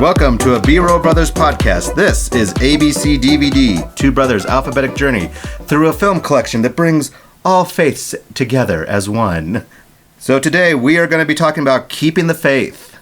Welcome to a B-Roll Brothers podcast. This is ABC DVD, two brothers' alphabetic journey through a film collection that brings all faiths together as one. So today we are going to be talking about Keeping the Faith.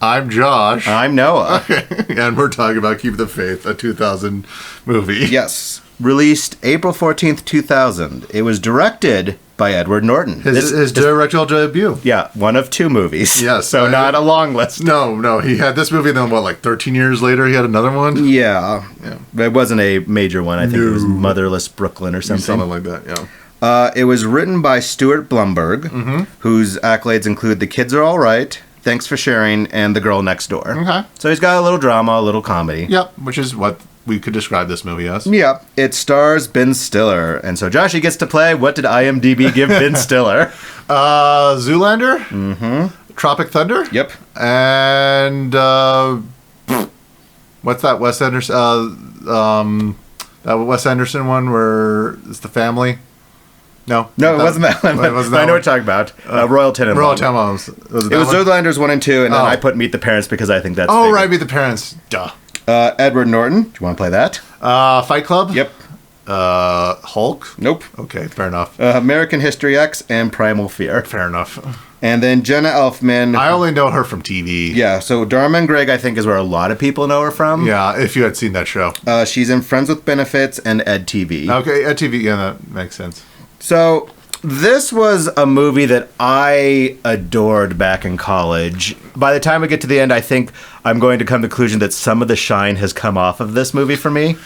I'm Josh. I'm Noah. And we're talking about Keep the Faith, a 2000 movie. Yes. Released April 14th, 2000. It was directed by Edward Norton. His directorial debut. Yeah, one of two movies. Yes. So not a long list. No. He had this movie, then 13 years later he had another one? Yeah. It wasn't a major one. I think it was Motherless Brooklyn or something. Something like that, yeah. It was written by Stuart Blumberg, whose accolades include The Kids Are All Right, Thanks for Sharing, and The Girl Next Door. Okay. So he's got a little drama, a little comedy. Yep, which is what we could describe this movie as. Yep. It stars Ben Stiller. And so Josh, he gets to play. What did IMDb give Ben Stiller? Zoolander? Mm-hmm. Tropic Thunder? Yep. And, what's that Wes Anderson, that Wes Anderson one where it's the family? No, it wasn't that one. I know what you're talking about. Royal Tenenbaums. Royal Tenenbaums. It was Zoolander 1 and 2, and then I put Meet the Parents because I think that's bigger. Right, Meet the Parents. Duh. Edward Norton. Do you want to play that? Fight Club? Yep. Hulk? Nope. Okay, fair enough. American History X and Primal Fear. Fair enough. And then Jenna Elfman. I only know her from TV. Yeah, so Dharma and Greg, I think, is where a lot of people know her from. Yeah, if you had seen that show. She's in Friends with Benefits and Ed TV. Okay, Ed TV, yeah, that makes sense. So this was a movie that I adored back in college. By the time we get to the end, I think I'm going to come to the conclusion that some of the shine has come off of this movie for me.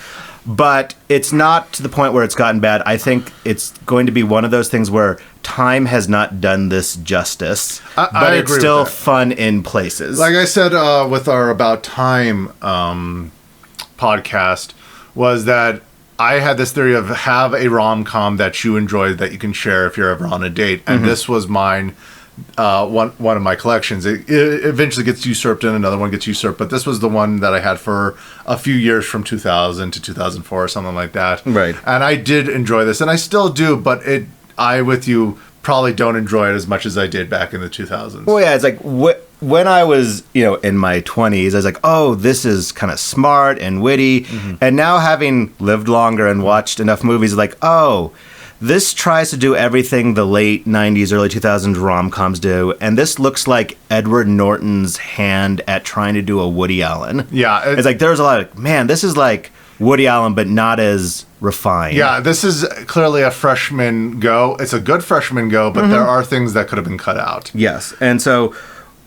But it's not to the point where it's gotten bad. I think it's going to be one of those things where time has not done this justice. But it's still fun in places. Like I said with our About Time podcast, was that I had this theory of have a rom-com that you enjoy that you can share if you're ever on a date. And this was mine, one of my collections. It eventually gets usurped and another one gets usurped. But this was the one that I had for a few years from 2000 to 2004 or something like that. Right. And I did enjoy this. And I still do, but I, with you, probably don't enjoy it as much as I did back in the 2000s. Well, yeah, it's like when I was, in my 20s, I was like, oh, this is kind of smart and witty. And now having lived longer and watched enough movies, like, oh, this tries to do everything the late 90s, early 2000s rom-coms do. And this looks like Edward Norton's hand at trying to do a Woody Allen. Yeah. It's like there's a lot of, man, this is like Woody Allen, but not as refined. Yeah, this is clearly a freshman go. It's a good freshman go, but there are things that could have been cut out. Yes. And so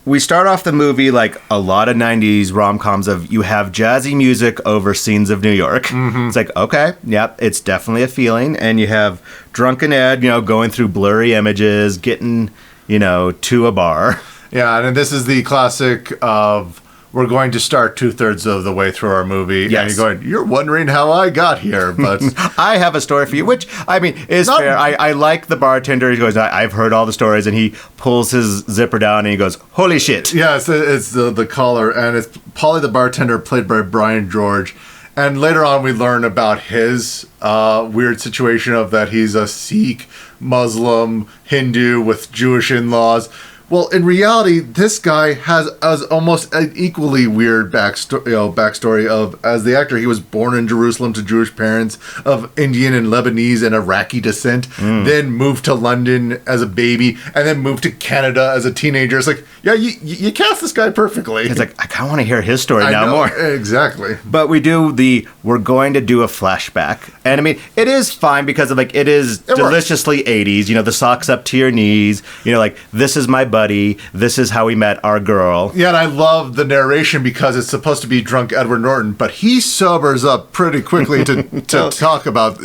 we start off the movie like a lot of 90s rom-coms of you have jazzy music over scenes of New York. It's like, okay, yep, it's definitely a feeling. And you have Drunken Ed, going through blurry images, getting, to a bar. Yeah, and this is the classic of we're going to start 2/3 of the way through our movie. Yes. And you're going, you're wondering how I got here, but I have a story for you, which, I mean, is fair. I like the bartender. He goes, I've heard all the stories, and he pulls his zipper down, and he goes, holy shit. Yeah, it's the caller, and it's Paulie the bartender, played by Brian George. And later on, we learn about his weird situation of that he's a Sikh, Muslim, Hindu with Jewish in-laws. Well, in reality, this guy has almost an equally weird backstory of, as the actor, he was born in Jerusalem to Jewish parents of Indian and Lebanese and Iraqi descent, then moved to London as a baby, and then moved to Canada as a teenager. It's like, yeah, you cast this guy perfectly. It's like, I kind of want to hear his story now more. Exactly. But we're going to do a flashback. And I mean, it is fine because of it is deliciously 80s, the socks up to your knees, like, this is my buddy, this is how we met our girl. Yeah, and I love the narration because it's supposed to be drunk Edward Norton, but he sobers up pretty quickly to talk about,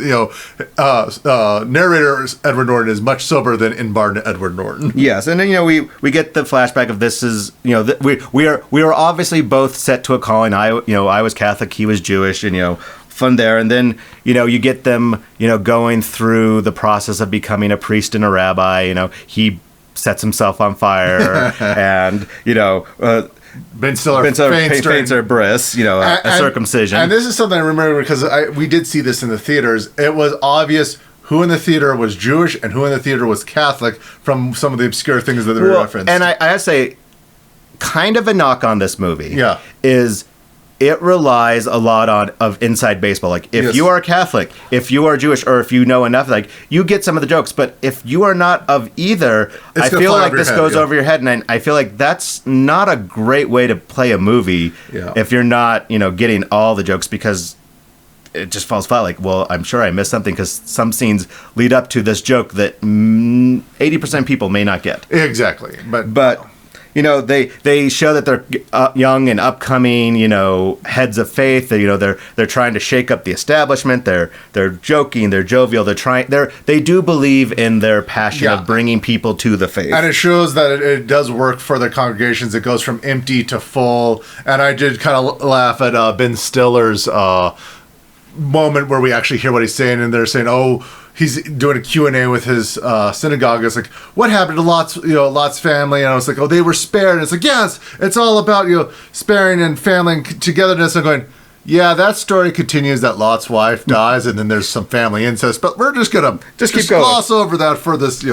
narrator Edward Norton is much sober than in-bar Edward Norton. Yes, and then, we get the flashback of this is, we are obviously both set to a calling. I was Catholic, he was Jewish, and, fun there. And then, you get them, going through the process of becoming a priest and a rabbi. He sets himself on fire and, Ben Stiller faints or briss, a circumcision. And this is something I remember because we did see this in the theaters. It was obvious who in the theater was Jewish and who in the theater was Catholic from some of the obscure things that they referenced. And I have to say, kind of a knock on this movie is it relies a lot on of inside baseball. Like if Yes. you are Catholic, if you are Jewish, or if you know enough, like you get some of the jokes. But if you are not of either, It's I gonna feel fly like over your this head, goes yeah. over your head, and I feel like that's not a great way to play a movie Yeah. if you're not, getting all the jokes, because it just falls flat. Like, well, I'm sure I missed something because some scenes lead up to this joke that 80% people may not get. Exactly. But they show that they're young and upcoming, heads of faith. They're trying to shake up the establishment. They're joking. They're jovial. They do believe in their passion Yeah. of bringing people to the faith. And it shows that it does work for their congregations. It goes from empty to full. And I did kind of laugh at Ben Stiller's moment where we actually hear what he's saying, and they're saying, "Oh, he's doing a Q&A with his synagogue." It's like, what happened to Lot's family? And I was like, oh, they were spared. And it's like, yes, it's all about sparing and family and togetherness. And going, yeah, that story continues that Lot's wife dies, and then there's some family incest. But we're just gonna Just keep going. gloss over that for this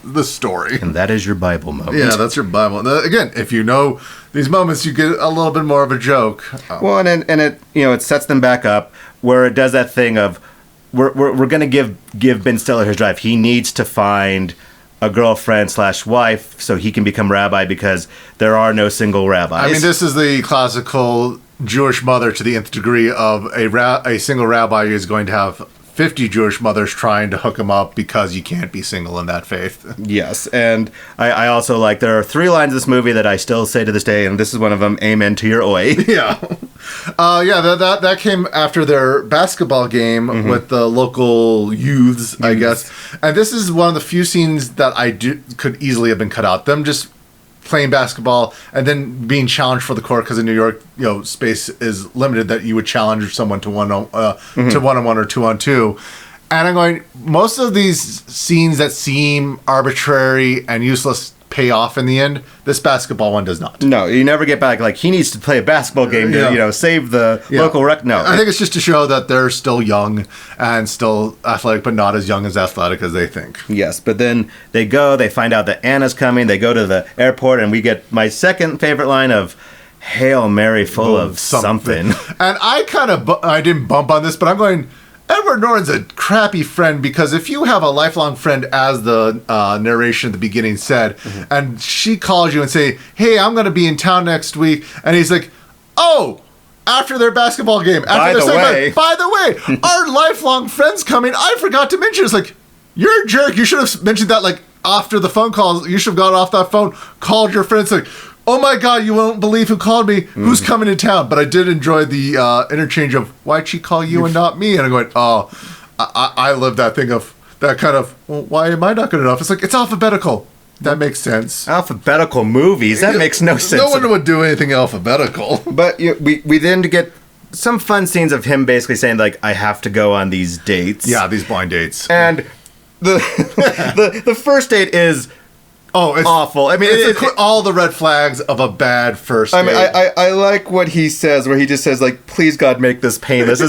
this story. And that is your Bible moment. Yeah, that's your Bible. Again, if you know these moments, you get a little bit more of a joke. Well, and it it sets them back up where it does that thing of we're going to give Ben Stiller his drive. He needs to find a girlfriend/wife so he can become rabbi, because there are no single rabbis. I mean, this is the classical Jewish mother to the nth degree of a single rabbi is going to have 50 Jewish mothers trying to hook him up because you can't be single in that faith. Yes, and I also like, there are 3 lines in this movie that I still say to this day, and this is one of them: "Amen to your oi." Yeah. That came after their basketball game with the local youths, I guess. And this is one of the few scenes that could easily have been cut out. Them just playing basketball and then being challenged for the court, because in New York, space is limited, that you would challenge someone to one-on-one or two-on-two. And I'm going, most of these scenes that seem arbitrary and useless pay off in the end. This basketball one does not. No, you never get back, like, he needs to play a basketball game to save the local rec. No. I think it's just to show that they're still young and still athletic, but not as young as athletic as they think. Yes, but then they find out that Anna's coming, they go to the airport, and we get my second favorite line of "Hail Mary, full of something." And I didn't bump on this, but I'm going, Edward Norton's a crappy friend, because if you have a lifelong friend, as the narration at the beginning said, and she calls you and say, "Hey, I'm going to be in town next week," and he's like, "Oh, after their basketball game, By the way, our lifelong friend's coming. I forgot to mention." It's like, you're a jerk. You should have mentioned that like after the phone call. You should have got off that phone, called your friends, like, "Oh my God, you won't believe who called me. Who's coming to town?" But I did enjoy the interchange of, "Why'd she call you and not me?" And I'm going, oh, I love that thing of that kind of, well, why am I not good enough? It's like, it's alphabetical. That makes sense. Alphabetical movies, that makes no sense. No one would do anything alphabetical. But we then get some fun scenes of him basically saying, like, "I have to go on these dates." Yeah, these blind dates. And the first date is it's awful. I mean, it's all the red flags of a bad first date. I mean, I like what he says, where he just says, like, "Please God, make this painless."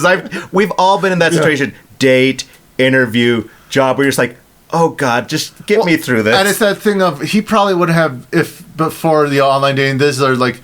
We've all been in that situation. Date, interview, job, where you're just like, "Oh God, just get me through this." And it's that thing of, he probably would have, if before the online dating, this are like,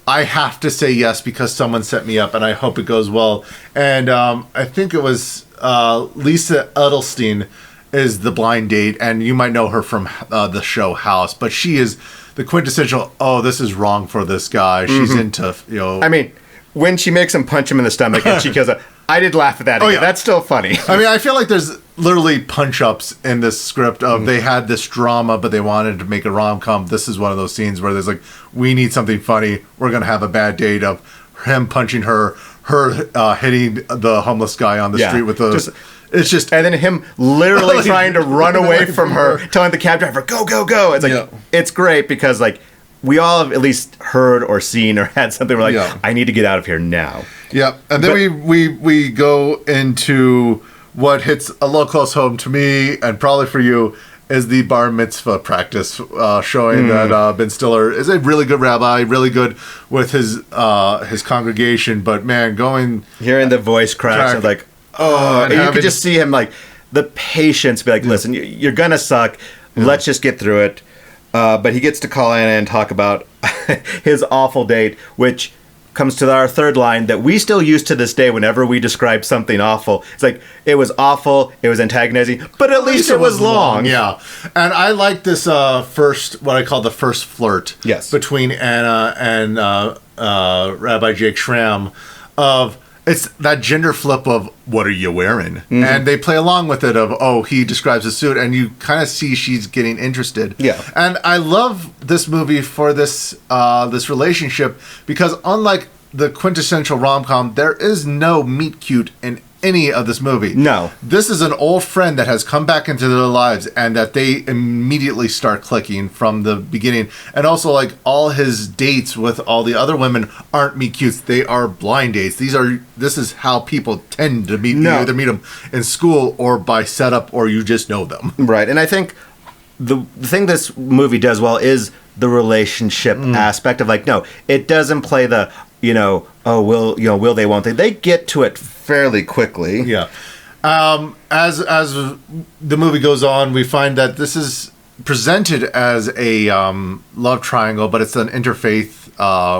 I have to say yes because someone set me up and I hope it goes well. And I think it was Lisa Edelstein is the blind date, and you might know her from the show House, but she is the quintessential, oh, this is wrong for this guy. She's into, I mean, when she makes him punch him in the stomach and she kills him, I did laugh at that. Oh, yeah. That's still funny. I mean, I feel like there's literally punch-ups in this script of they had this drama, but they wanted to make a rom-com. This is one of those scenes where there's like, we need something funny. We're going to have a bad date of him punching her hitting the homeless guy on the street with the... It's just... And then him literally trying to run away from her, telling the cab driver, "Go, go, go." It's like, It's great because, like, we all have at least heard or seen or had something where, like, I need to get out of here now. Yeah, and then we go into what hits a little close home to me, and probably for you, is the bar mitzvah practice, showing that Ben Stiller is a really good rabbi, really good with his congregation, but man, hearing the voice cracks and like, and you could just see him, like, the patience, be like, "Listen, you're gonna suck. Let's just get through it." But he gets to call Anna and talk about his awful date, which comes to our third line that we still use to this day whenever we describe something awful. It's like, it was awful, it was antagonizing, but at least it was long. Yeah. And I like this first, what I call the first flirt. Yes. Between Anna and Rabbi Jake Schramm of, it's that gender flip of, what are you wearing? Mm-hmm. And they play along with it of, oh, he describes a suit, and you kind of see she's getting interested. Yeah. And I love this movie for this this relationship, because unlike the quintessential rom-com, there is no meet cute in any of this movie. No. This is an old friend that has come back into their lives, and that they immediately start clicking from the beginning. And also, like, all his dates with all the other women aren't meet cutes. They are blind dates. This is how people tend to meet. No. You either meet them in school or by setup, or you just know them. Right. And I think the thing this movie does well is the relationship aspect of, like, no, it doesn't play the, will they, won't they? They get to it fairly quickly. Yeah. As the movie goes on, we find that this is presented as a love triangle, but it's an interfaith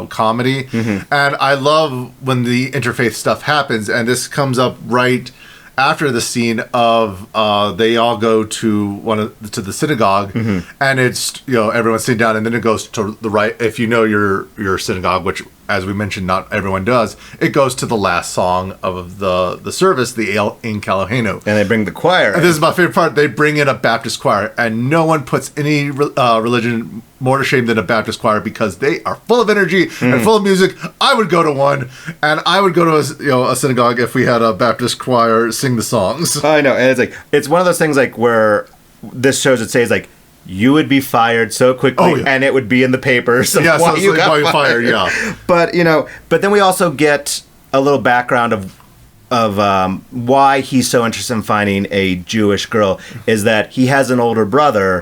comedy. Mm-hmm. And I love when the interfaith stuff happens, and this comes up right after the scene of they all go to the synagogue, mm-hmm. and it's everyone's sitting down, and then it goes to the right. If you know your synagogue, which, as we mentioned, not everyone does, it goes to the last song of the service, the El in Eloheinu. And they bring the choir. And this is my favorite part. They bring in a Baptist choir, and no one puts any religion more to shame than a Baptist choir, because they are full of energy and full of music. I would go to one, and I would go to a synagogue if we had a Baptist choir sing the songs. I know, and it's one of those things like where this shows it says like, you would be fired so quickly, and it would be in the papers. Yeah, so you got fired. Yeah, but then we also get a little background of why he's so interested in finding a Jewish girl, is that he has an older brother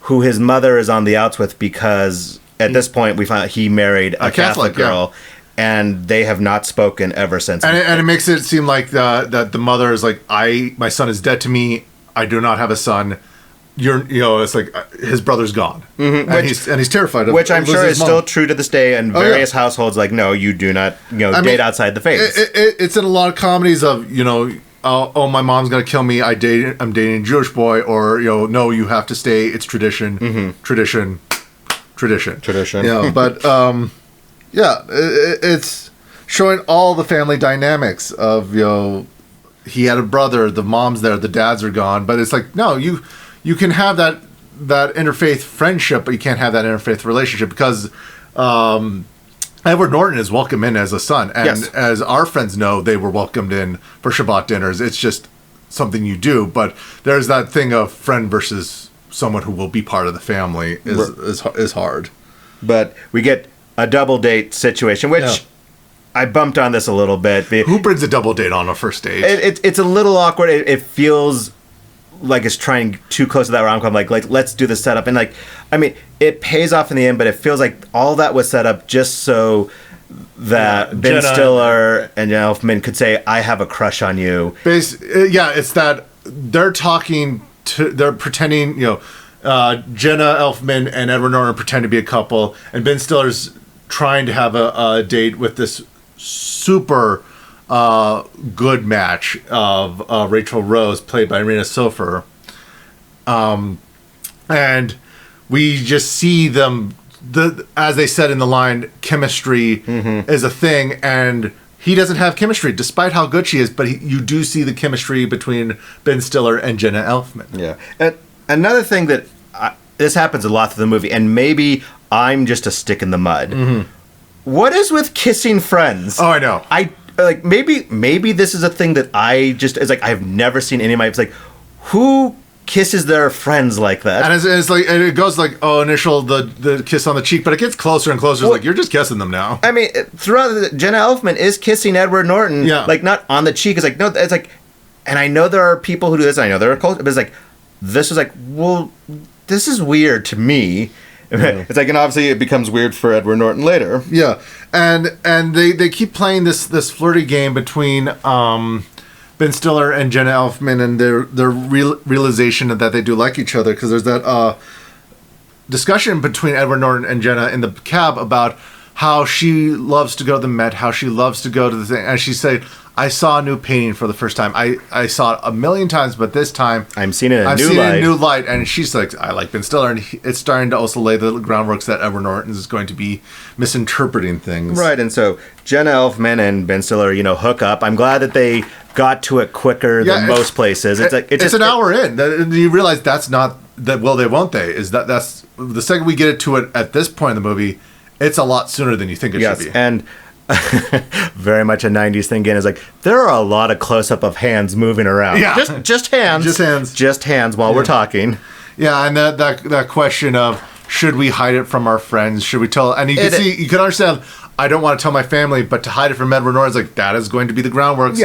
who his mother is on the outs with, because at this point we find out he married a Catholic girl. Yeah. And they have not spoken ever since. And it makes it seem like that the mother is like, my son is dead to me. I do not have a son. It's like his brother's gone, and he's terrified of, which I'm sure is still true to this day. And various households, like, no, you do not, date outside the faith. It's in a lot of comedies of, oh, my mom's gonna kill me. I'm dating a Jewish boy, or no, you have to stay. It's tradition, tradition. Yeah, but it's showing all the family dynamics of he had a brother, the mom's there, the dads are gone, but it's like, no, you can have that interfaith friendship, but you can't have that interfaith relationship, because Edward Norton is welcomed in as a son, and as our friends know, they were welcomed in for Shabbat dinners. It's just something you do, but there's that thing of friend versus someone who will be part of the family is hard. But we get a double date situation, which I bumped on this a little bit. Who brings a double date on a first date? It's a little awkward. It feels like it's trying too close to that rom-com, like let's do the setup, and it pays off in the end, but it feels like all that was set up just so that Ben Stiller and Jenna Elfman could say, I have a crush on you. It's that they're pretending, Jenna Elfman and Edward Norton pretend to be a couple, and Ben Stiller's trying to have a date with this super good match of Rachel Rose, played by Irina Sofer, and we just see them. As they said in the line, chemistry is a thing, and he doesn't have chemistry, despite how good she is. But you do see the chemistry between Ben Stiller and Jenna Elfman. Yeah, and another thing that this happens a lot through the movie, and maybe I'm just a stick in the mud. Mm-hmm. What is with kissing friends? Oh, I know. Maybe this is a thing that I've never seen any of my. It's like, who kisses their friends like that? And it's like, and it goes like, initial the kiss on the cheek, but it gets closer and closer. It's like, you're just kissing them now. I mean, throughout Jenna Elfman is kissing Edward Norton, like, not on the cheek. It's like, no, it's like, and I know there are people who do this. And I know there are cultures, but it's like, this was like, well, this is weird to me. It's like, and obviously it becomes weird for Edward Norton later. Yeah, and they keep playing this flirty game between Ben Stiller and Jenna Elfman, and their realization that they do like each other, because there's that discussion between Edward Norton and Jenna in the cab about how she loves to go to the Met, how she loves to go to the thing. And she said, I saw a new painting for the first time. I saw it a million times, but this time I'm seeing it in a new light. And she's like, I like Ben Stiller. And it's starting to also lay the groundworks that Edward Norton is going to be misinterpreting things. Right, and so Jenna Elfman and Ben Stiller, hook up. I'm glad that they got to it quicker than most places. It's an hour in. You realize that's not that. Will they? Won't they? That's the second we get it to it at this point in the movie. It's a lot sooner than you think it should be. And very much a 90s thing again is like, there are a lot of close-up of hands moving around. Yeah. Just hands. Just hands. Just hands while we're talking. Yeah, and that question of, should we hide it from our friends? Should we tell? And you can understand, I don't want to tell my family, but to hide it from Edward Norton, like, that is going to be the groundwork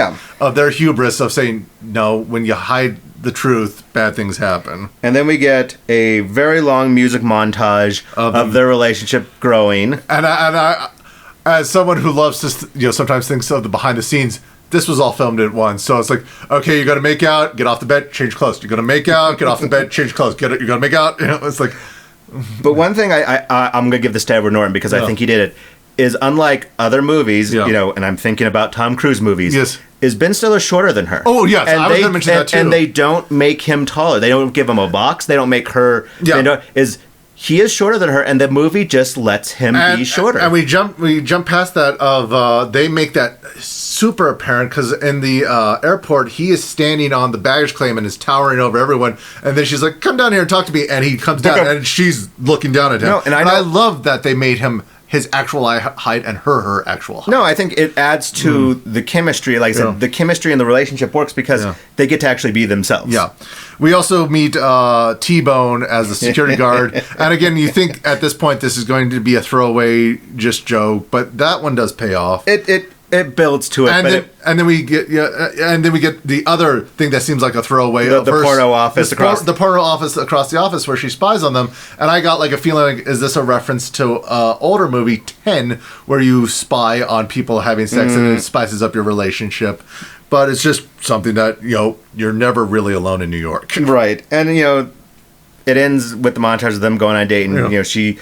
of their hubris of saying, no, when you hide the truth, bad things happen. And then we get a very long music montage of their relationship growing. And I, as someone who loves to, sometimes thinks of the behind the scenes, this was all filmed at once. So it's like, okay, you're going to make out, get off the bed, change clothes. You're going to make out, get off the bed, change clothes. You're going to make out. It's like... But one thing I'm going to give this to Edward Norton because I think he did it, is unlike other movies, and I'm thinking about Tom Cruise movies, is Ben Stiller shorter than her. Oh, yes, I was going to mention that too. And they don't make him taller. They don't give him a box. They don't make her... He is shorter than her, and the movie just lets him be shorter. And we jump past that of they make that super apparent because in the airport he is standing on the baggage claim and is towering over everyone, and then she's like, "Come down here and talk to me," and he comes down and she's looking down at him. No, and I love that they made him his actual height and her actual height. No, I think it adds to the chemistry. Like I said, the chemistry in the relationship works because they get to actually be themselves. Yeah. We also meet T-Bone as a security guard. And again, you think at this point this is going to be a throwaway just joke, but that one does pay off. It builds to it. And then we get the other thing that seems like a throwaway. The porno office the porno office across the office where she spies on them. And I got like a feeling like, is this a reference to older movie 10 where you spy on people having sex and it spices up your relationship? But it's just something that, you're never really alone in New York. Right. And, it ends with the montage of them going on a date and, she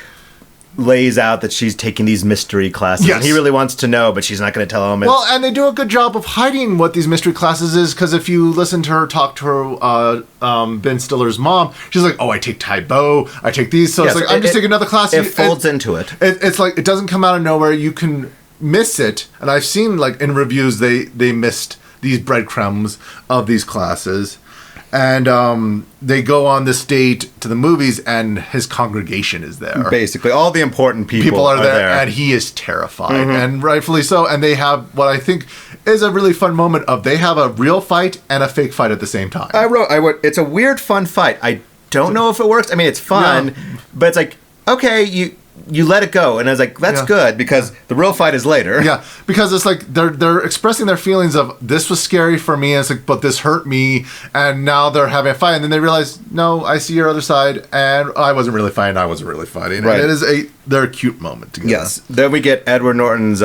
lays out that she's taking these mystery classes. Yes. And he really wants to know, but she's not going to tell him. Well, and they do a good job of hiding what these mystery classes is, because if you listen to her talk to her Ben Stiller's mom, she's like, oh, I take Tai Bo, I take these. So it's like, I'm just taking another class. It folds into it. It's like, it doesn't come out of nowhere. You can miss it. And I've seen, like, in reviews, they missed these breadcrumbs of these classes. And they go on this date to the movies, and his congregation is there. Basically, all the important people are there, and he is terrified, and rightfully so. And they have what I think is a really fun moment of they have a real fight and a fake fight at the same time. It's a weird, fun fight. I don't know if it works. I mean, it's fun, but it's like, okay, you let it go, and I was like, that's good, because the real fight is later. Yeah, because it's like they're expressing their feelings of, this was scary for me, and it's like, but this hurt me, and now they're having a fight, and then they realize, no, I see your other side, and I wasn't really fighting, right. And it is their cute moment together. Yes. Then we get Edward Norton's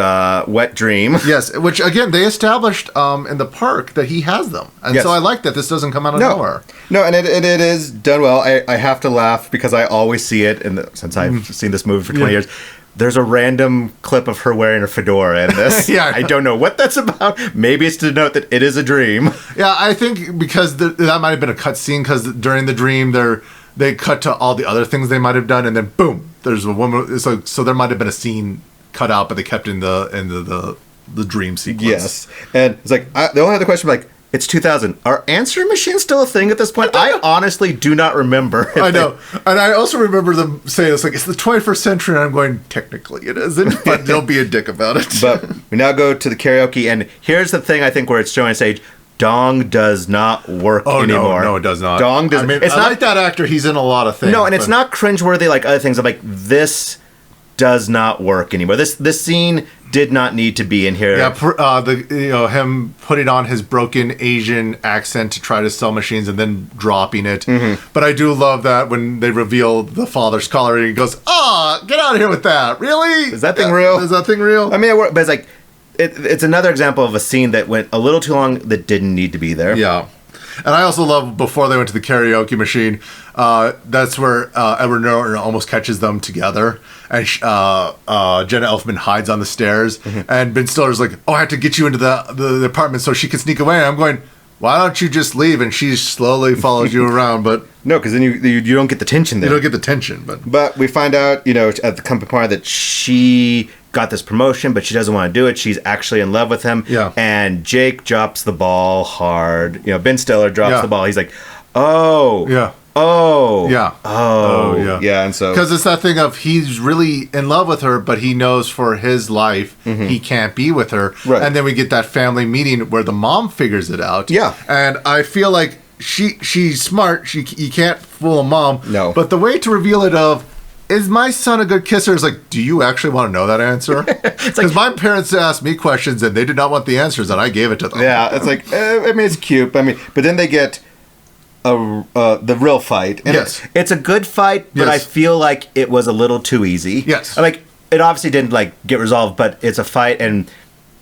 wet dream. Yes, which again they established in the park that he has them, and so I like that this doesn't come out of nowhere. No, and it is done well. I have to laugh because I always see it, since I've seen this movie for 20 years. There's a random clip of her wearing a fedora in this. I don't know what that's about. Maybe it's to note that it is a dream. Yeah, I think because that might have been a cut scene, because during the dream they cut to all the other things they might have done, and then boom, there's a woman. So there might have been a scene cut out, but they kept in the dream sequence. Yes, and it's like the only other question, like, it's 2000. Are answering machines still a thing at this point? I honestly do not remember. I know. And I also remember them saying, it's the 21st century, and I'm going, technically it isn't, but don't be a dick about it. But we now go to the karaoke, and here's the thing I think where it's showing us age. Dong does not work anymore. No, it does not. Dong does. I mean, I like that actor. He's in a lot of things. No, and it's not cringeworthy like other things. I'm like, this does not work anymore. This scene did not need to be in here. Yeah, him putting on his broken Asian accent to try to sell machines and then dropping it. But I do love that when they reveal the father's collar and he goes, get out of here with that. Really? Is that thing real? Is that thing real? I mean, it worked, but it's like, it's another example of a scene that went a little too long that didn't need to be there. Yeah. And I also love before they went to the karaoke machine. That's where Edward Norton almost catches them together, and Jenna Elfman hides on the stairs, and Ben Stiller's like, "Oh, I have to get you into the apartment so she can sneak away." And I'm going, "Why don't you just leave?" And she slowly follows you around, but No, because then you don't get the tension there. you don't get the tension. But we find out, at the company party that she got this promotion, but she doesn't want to do it. She's actually in love with him. Yeah. And Jake drops the ball hard. Ben Stiller drops Yeah. the ball. He's like, oh. Yeah. Oh. Yeah. Oh. yeah. Yeah, and so... Because it's that thing of he's really in love with her, but he knows for his life he can't be with her. Right. And then we get that family meeting where the mom figures it out. Yeah. And I feel like she's smart. You can't fool a mom. No. But the way to reveal it of, is my son a good kisser? Is like, do you actually want to know that answer? Because my parents asked me questions and they did not want the answers, and I gave it to them. Yeah, it's like, it's cute. But then they get the real fight. And Yes. it's a good fight, but Yes. I feel like it was a little too easy. Yes. It obviously didn't, get resolved, but it's a fight, and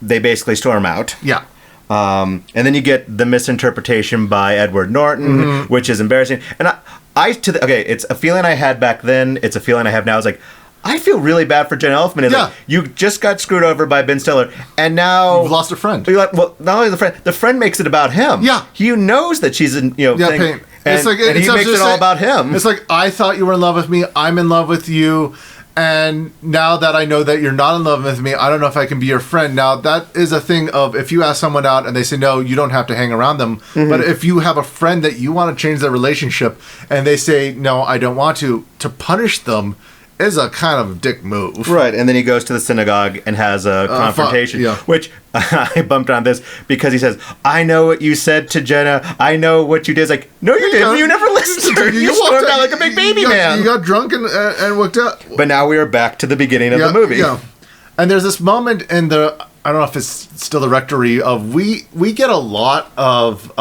they basically storm out. Yeah. And then you get the misinterpretation by Edward Norton, which is embarrassing. And it's a feeling I had back then. It's a feeling I have now. It's like, I feel really bad for Jenna Elfman. Yeah. You just got screwed over by Ben Stiller, and now You've lost a friend. You're like, well, not only the friend makes it about him. Yeah. He knows that she's in, Yeah, thing, pain. and he makes it all about him. It's like, I thought you were in love with me. I'm in love with you. And now that I know that you're not in love with me, I don't know if I can be your friend. Now, that is a thing of, if you ask someone out and they say no, you don't have to hang around them. But if you have a friend that you want to change their relationship and they say, no, I don't want to punish them is a kind of dick move. Right, and then he goes to the synagogue and has a confrontation, yeah. which I bumped on this because he says, I know what you said to Jenna. I know what you did. It's like, no, you didn't. You never listened to her. You stormed out like a big baby man. You got drunk and worked out. But now we are back to the beginning of the movie. Yeah. And there's this moment in I don't know if it's still the rectory of, we get a lot of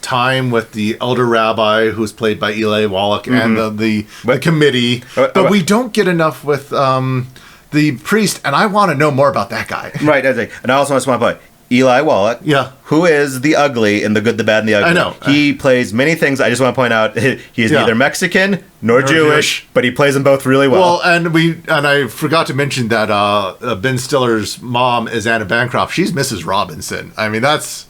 time with the elder rabbi who's played by Eli Wallach and the committee, but we don't get enough with the priest, and I want to know more about that guy. Right, and I also want to point out, Eli Wallach, Yeah. who is the ugly in The Good, the Bad, and the Ugly. I know. He plays many things. I just want to point out, he is Yeah. neither Mexican nor Jewish, but he plays them both really well. Well, and I forgot to mention that Ben Stiller's mom is Anna Bancroft. She's Mrs. Robinson. I mean, this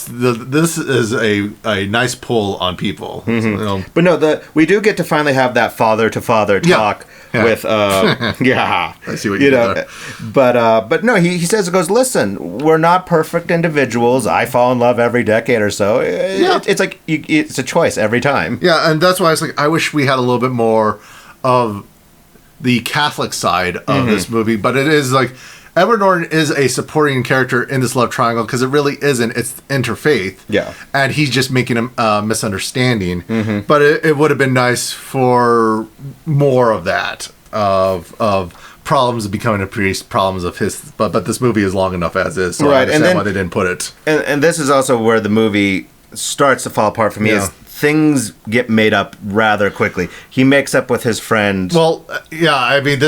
is a nice pull on people. So, But no, we do get to finally have that father-to-father Yeah. talk Yeah. with, yeah. I see what you did there. But no, he says, listen, we're not perfect individuals. I fall in love every decade or so. It's like, it's a choice every time. Yeah, and that's why it's like, I wish we had a little bit more of the Catholic side of this movie, but it is like, Edward Norton is a supporting character in this love triangle because it really isn't. It's interfaith. Yeah. And he's just making a misunderstanding. But it would have been nice for more of that, of problems of becoming a priest, problems of his. But this movie is long enough as is, so I understand why they didn't put it. And this is also where the movie starts to fall apart for me, is things get made up rather quickly. He makes up with his friend. Well, yeah, I mean,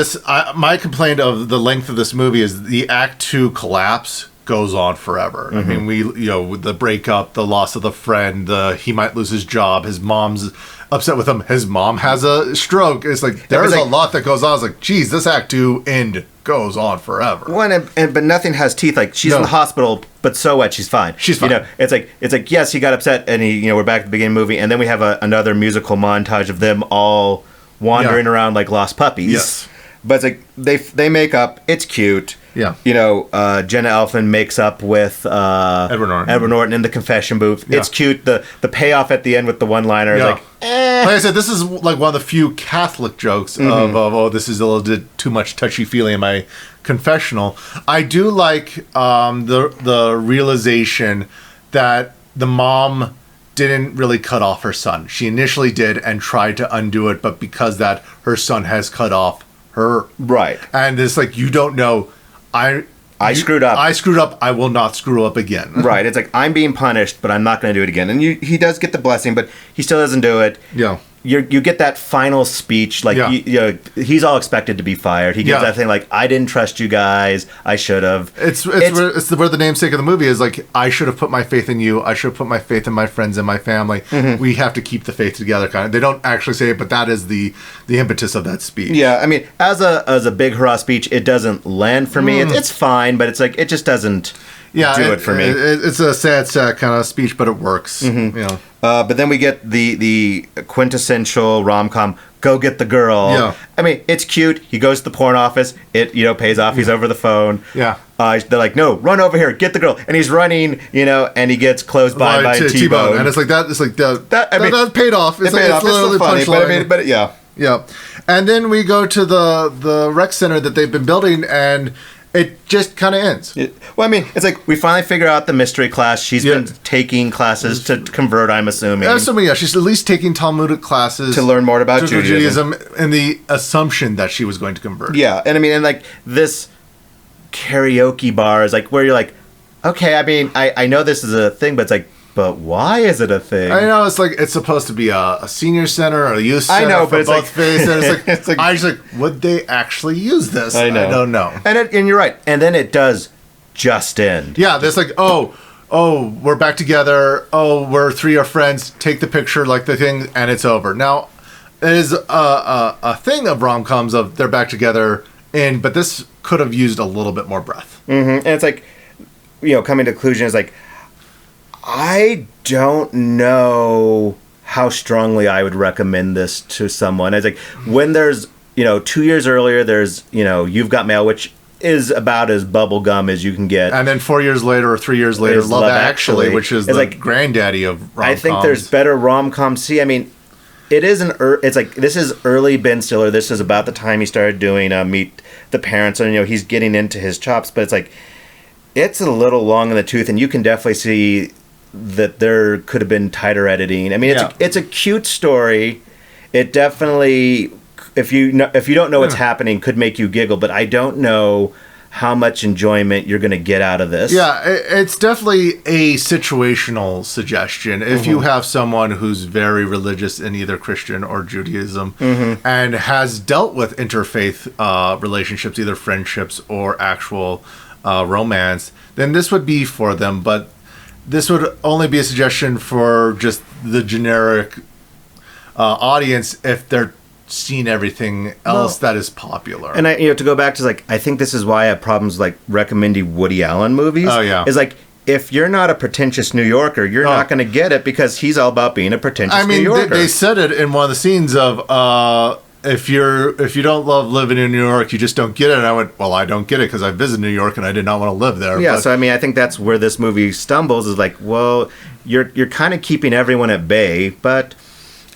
my complaint of the length of this movie is the Act 2 collapse goes on forever. I mean, the breakup, the loss of the friend, he might lose his job, his mom's upset with him, his mom has a stroke. It's like, there's a lot that goes on. It's like, geez, this Act 2 end goes on forever. But nothing has teeth. Like, she's in the hospital, but so what? She's fine. She's fine. It's like yes, he got upset, and we're back at the beginning of the movie, and then we have another musical montage of them all wandering around like lost puppies. Yes. But it's like they make up. It's cute. Yeah. Jenna Elfman makes up with Edward Norton in the confession booth. Yeah. It's cute. The payoff at the end with the one-liner is like, Like I said, this is like one of the few Catholic jokes of this is a little bit too much touchy-feely in my confessional. I do like the realization that the mom didn't really cut off her son. She initially did and tried to undo it, but because that her son has cut off her. Right. And it's like, you don't know, I screwed up. I screwed up. I will not screw up again. Right. It's like, I'm being punished, but I'm not going to do it again. And he does get the blessing, but he still doesn't do it. Yeah. you get that final speech, like Yeah. you know, he's all expected to be fired. He gives Yeah. that thing like, "I didn't trust you guys. I should have." It's where the namesake of the movie is like, I should have put my faith in you. I should have put my faith in my friends and my family. We have to keep the faith together. Kind of. They don't actually say it, but that is the impetus of that speech. Yeah, I mean, as a big hurrah speech, it doesn't land for me. It's fine, but it's like it just doesn't do it for me. It's a sad kind of speech, but it works. You know. But then we get the quintessential rom-com, go get the girl. Yeah. I mean, it's cute. He goes to the porn office. It, pays off. He's over the phone. Yeah. They're like, no, run over here, get the girl. And he's running, and he gets closed by a T-bone. And it's like that. It's like that paid off. It paid off. It's still funny, but yeah. Yeah. And then we go to the rec center that they've been building, and it just kind of ends. Well, I mean, it's like we finally figure out the mystery class. She's been taking classes to convert, I'm assuming. Yeah, she's at least taking Talmudic classes to learn more about Judaism. And the assumption that she was going to convert. Yeah, and I mean, and like this karaoke bar is like where you're like, okay, I mean, I know this is a thing, but it's like, but why is it a thing? I know it's like it's supposed to be a senior center or a youth center. I know, but it's both like, faiths, and it's like I was like, would they actually use this? I know. I don't know. And you're right. And then it does just end. Yeah, there's like, oh, we're back together. Oh, we're three are friends. Take the picture, like the thing, and it's over. Now, it is a thing of rom-coms of they're back together, but this could have used a little bit more breath. Mm-hmm. And it's like, coming to conclusion is like, I don't know how strongly I would recommend this to someone. It's like when there's, 2 years earlier, there's, You've Got Mail, which is about as bubblegum as you can get. And then 4 years later or 3 years later, Love Actually, which is the like granddaddy of rom-coms. I think there's better rom-coms. See, I mean, it is it's like, this is early Ben Stiller. This is about the time he started doing Meet the Parents, and, he's getting into his chops, but it's like, it's a little long in the tooth, and you can definitely see that there could have been tighter editing. I mean, it's a cute story. It definitely, if you don't know what's happening, could make you giggle. But I don't know how much enjoyment you're going to get out of this. Yeah, it's definitely a situational suggestion. If you have someone who's very religious in either Christian or Judaism and has dealt with interfaith relationships, either friendships or actual romance, then this would be for them. But this would only be a suggestion for just the generic audience if they're seeing everything else that is popular. And to go back to like, I think this is why I have problems like recommending Woody Allen movies. Oh yeah, is like if you're not a pretentious New Yorker, you're not going to get it because he's all about being a pretentious New Yorker. They said it in one of the scenes of if you don't love living in New York, you just don't get it. And I went, well, I don't get it because I visited New York and I did not want to live there. Yeah, so I mean, I think that's where this movie stumbles. Is like, well, you're kind of keeping everyone at bay, but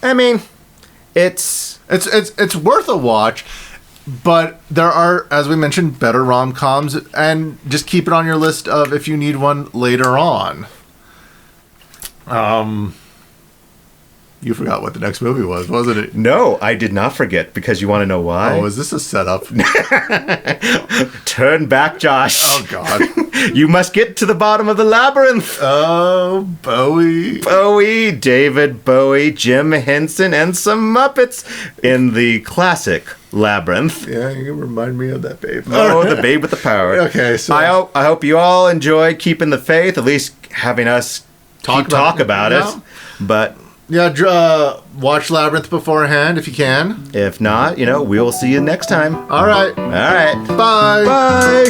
I mean, it's worth a watch. But there are, as we mentioned, better rom-coms, and just keep it on your list of if you need one later on. You forgot what the next movie was, wasn't it? No, I did not forget, because you want to know why? Oh, is this a setup? Turn back, Josh. Oh, God. You must get to the bottom of the labyrinth. Oh, Bowie. David Bowie, Jim Henson, and some Muppets in the classic Labyrinth. Yeah, you can remind me of that babe. Oh, the babe with the power. Okay, so I hope you all enjoy keeping the faith, at least having us talk about it. But yeah, watch Labyrinth beforehand if you can. If not, we will see you next time. All right. Bye. Bye.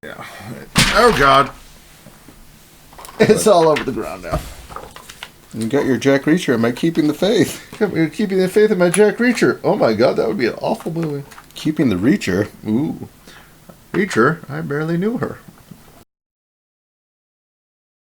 Yeah. Oh, God. It's all over the ground now. You got your Jack Reacher. Am I keeping the faith? You're keeping the faith in my Jack Reacher. Oh, my God, that would be an awful movie. Keeping the Reacher? Ooh. Reacher? I barely knew her.